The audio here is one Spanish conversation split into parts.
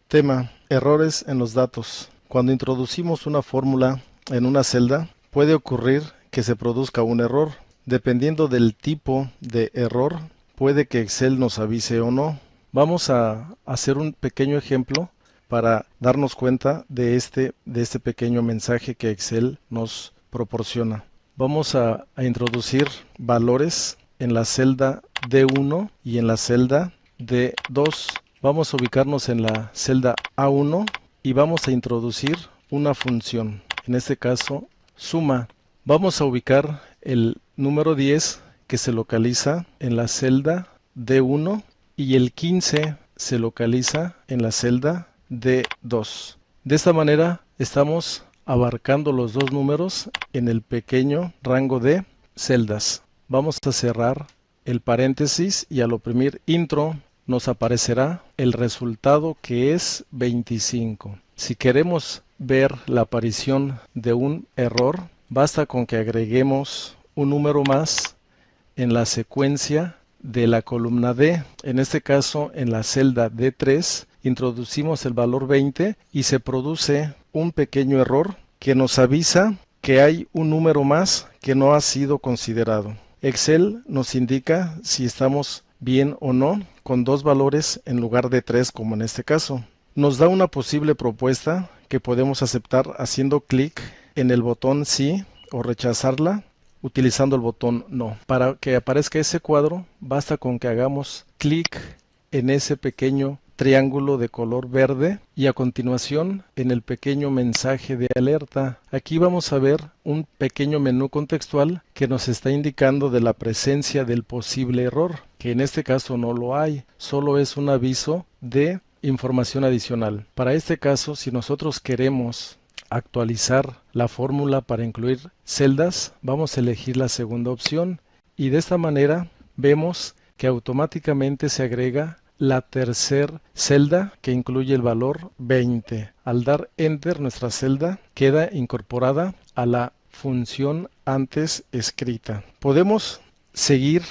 Tema: errores en los datos. Cuando introducimos una fórmula en una celda, puede ocurrir que se produzca un error. Dependiendo del tipo de error, puede que Excel nos avise o no. Vamos a hacer un pequeño ejemplo para darnos cuenta de este pequeño mensaje que Excel nos proporciona. Vamos a introducir valores en la celda D1 y en la celda D2. Vamos a ubicarnos en la celda A1 y vamos a introducir una función, en este caso suma. Vamos a ubicar el número 10 que se localiza en la celda D1 y el 15 se localiza en la celda D2. De esta manera estamos abarcando los dos números en el pequeño rango de celdas. Vamos a cerrar el paréntesis y al oprimir intro nos aparecerá el resultado, que es 25. Si queremos ver la aparición de un error, basta con que agreguemos un número más en la secuencia de la columna D. En este caso, en la celda D3, introducimos el valor 20 y se produce un pequeño error que nos avisa que hay un número más que no ha sido considerado. Excel nos indica si estamos bien o no con dos valores en lugar de tres, como en este caso. Nos da una posible propuesta que podemos aceptar haciendo clic en el botón sí o rechazarla utilizando el botón no. Para que aparezca ese cuadro, basta con que hagamos clic en ese pequeño triángulo de color verde y a continuación en el pequeño mensaje de alerta. Aquí vamos a ver un pequeño menú contextual que nos está indicando de la presencia del posible error, que en este caso no lo hay, solo es un aviso de información adicional. Para este caso, si nosotros queremos actualizar la fórmula para incluir celdas, vamos a elegir la segunda opción y de esta manera vemos que automáticamente se agrega la tercera celda que incluye el valor 20. Al dar enter, nuestra celda queda incorporada a la función antes escrita. Podemos seguir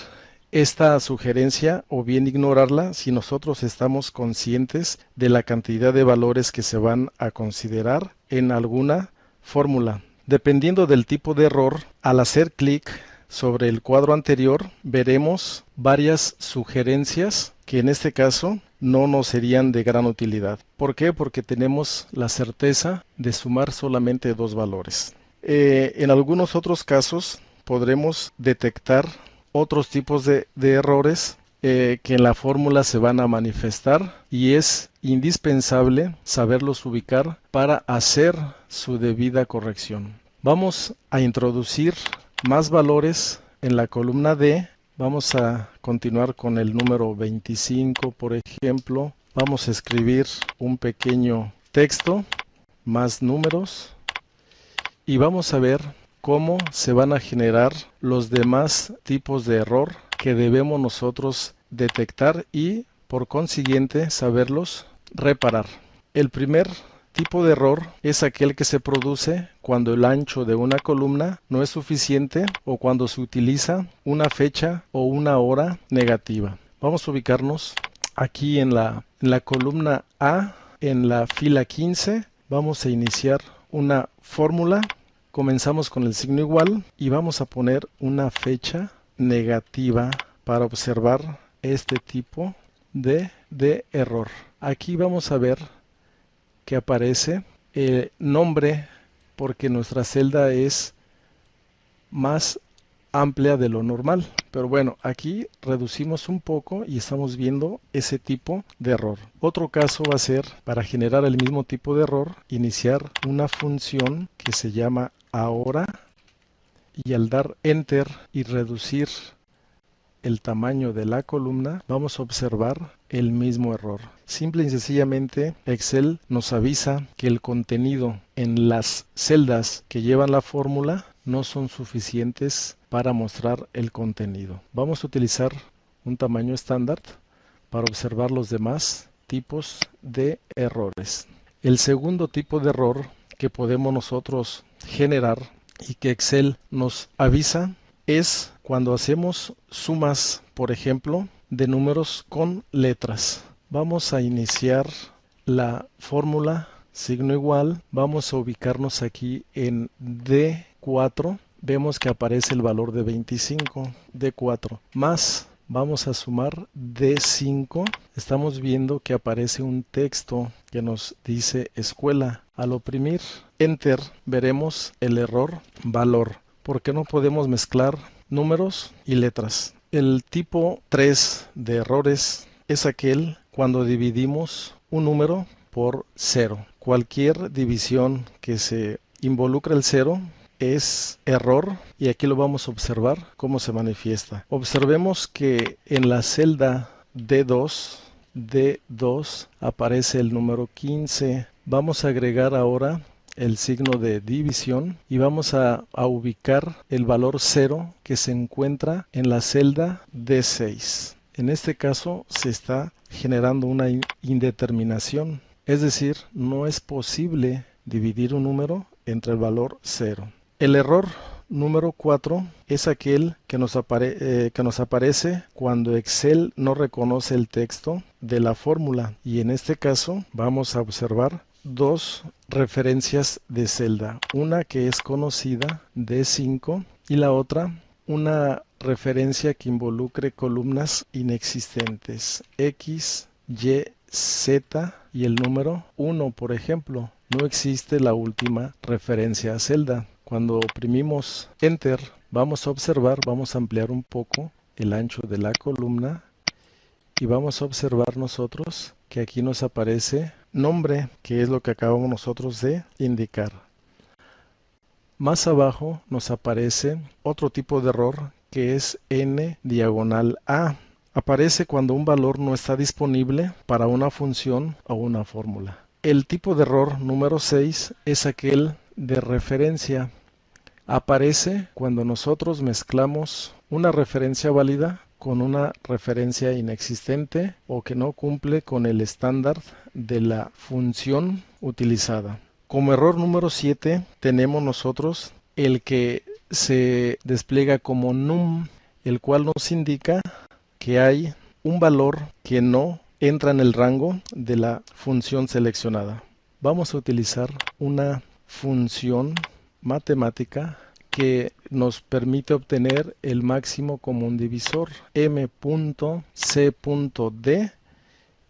esta sugerencia o bien ignorarla si nosotros estamos conscientes de la cantidad de valores que se van a considerar en alguna fórmula. Dependiendo del tipo de error, al hacer clic sobre el cuadro anterior, veremos varias sugerencias que en este caso no nos serían de gran utilidad. ¿Por qué? Porque tenemos la certeza de sumar solamente dos valores. En algunos otros casos podremos detectar otros tipos de errores que en la fórmula se van a manifestar y es indispensable saberlos ubicar para hacer su debida corrección. Vamos a introducir más valores en la columna D. Vamos a continuar con el número 25, por ejemplo. Vamos a escribir un pequeño texto, más números, y vamos a ver cómo se van a generar los demás tipos de error que debemos nosotros detectar y, por consiguiente, saberlos reparar. El primer tipo de error es aquel que se produce cuando el ancho de una columna no es suficiente o cuando se utiliza una fecha o una hora negativa. Vamos a ubicarnos aquí en la columna A, en la fila 15. Vamos a iniciar una fórmula. Comenzamos con el signo igual y vamos a poner una fecha negativa para observar este tipo de error. Aquí vamos a ver que aparece el nombre porque nuestra celda es más amplia de lo normal. Pero bueno, aquí reducimos un poco y estamos viendo ese tipo de error. Otro caso va a ser, para generar el mismo tipo de error, iniciar una función que se llama ahora y al dar enter y reducir el tamaño de la columna, vamos a observar el mismo error. Simple y sencillamente, Excel nos avisa que el contenido en las celdas que llevan la fórmula no son suficientes para mostrar el contenido. Vamos a utilizar un tamaño estándar para observar los demás tipos de errores. El segundo tipo de error que podemos nosotros generar y que Excel nos avisa es cuando hacemos sumas, por ejemplo, de números con letras. Vamos a iniciar la fórmula signo igual, vamos a ubicarnos aquí en D4, vemos que aparece el valor de 25, D4, más vamos a sumar D5, estamos viendo que aparece un texto que nos dice escuela. Al oprimir Enter veremos el error valor, porque no podemos mezclar números y letras. El tipo 3 de errores es aquel cuando dividimos un número por 0. Cualquier división que se involucre el 0 es error y aquí lo vamos a observar cómo se manifiesta. Observemos que en la celda D2 aparece el número 15. Vamos a agregar ahora el signo de división y vamos a ubicar el valor 0 que se encuentra en la celda D6. En este caso se está generando una indeterminación, es decir, no es posible dividir un número entre el valor 0. El error número 4 es aquel que nos aparece cuando Excel no reconoce el texto de la fórmula, y en este caso vamos a observar dos referencias de celda, una que es conocida D5 y la otra una referencia que involucre columnas inexistentes X, Y, Z y el número 1, por ejemplo. No existe la última referencia a celda. Cuando oprimimos Enter, vamos a observar, vamos a ampliar un poco el ancho de la columna y vamos a observar nosotros que aquí nos aparece nombre, que es lo que acabamos nosotros de indicar. Más abajo nos aparece otro tipo de error que es N diagonal A. Aparece cuando un valor no está disponible para una función o una fórmula. El tipo de error número 6 es aquel de referencia. Aparece cuando nosotros mezclamos una referencia válida con una referencia inexistente o que no cumple con el estándar de la función utilizada. Como error número 7 tenemos nosotros el que se despliega como num, el cual nos indica que hay un valor que no entra en el rango de la función seleccionada. Vamos a utilizar una función matemática que nos permite obtener el máximo común divisor m.c.d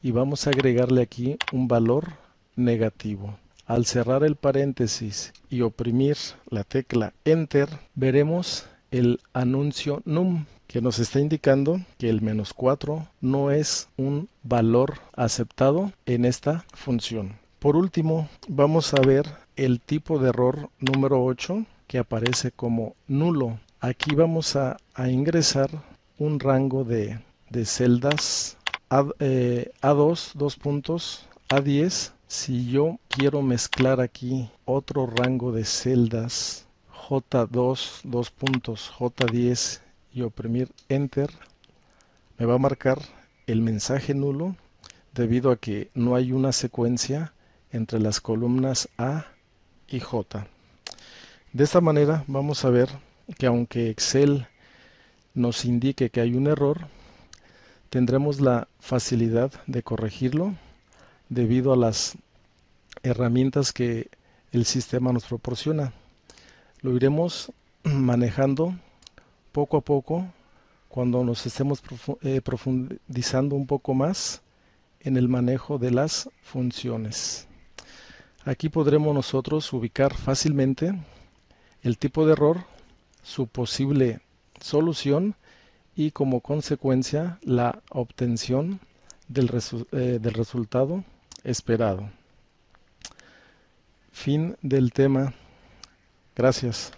y vamos a agregarle aquí un valor negativo. Al cerrar el paréntesis y oprimir la tecla Enter, veremos el anuncio num que nos está indicando que el -4 no es un valor aceptado en esta función. Por último, vamos a ver el tipo de error número 8 que aparece como nulo. Aquí vamos a ingresar un rango de celdas A2, dos puntos, A10. Si yo quiero mezclar aquí otro rango de celdas J2, dos puntos, J10 y oprimir Enter, me va a marcar el mensaje nulo debido a que no hay una secuencia entre las columnas A y J. De esta manera vamos a ver que aunque Excel nos indique que hay un error, tendremos la facilidad de corregirlo debido a las herramientas que el sistema nos proporciona. Lo iremos manejando poco a poco cuando nos estemos profundizando un poco más en el manejo de las funciones. Aquí podremos nosotros ubicar fácilmente el tipo de error, su posible solución y como consecuencia la obtención del resultado esperado. Fin del tema. Gracias.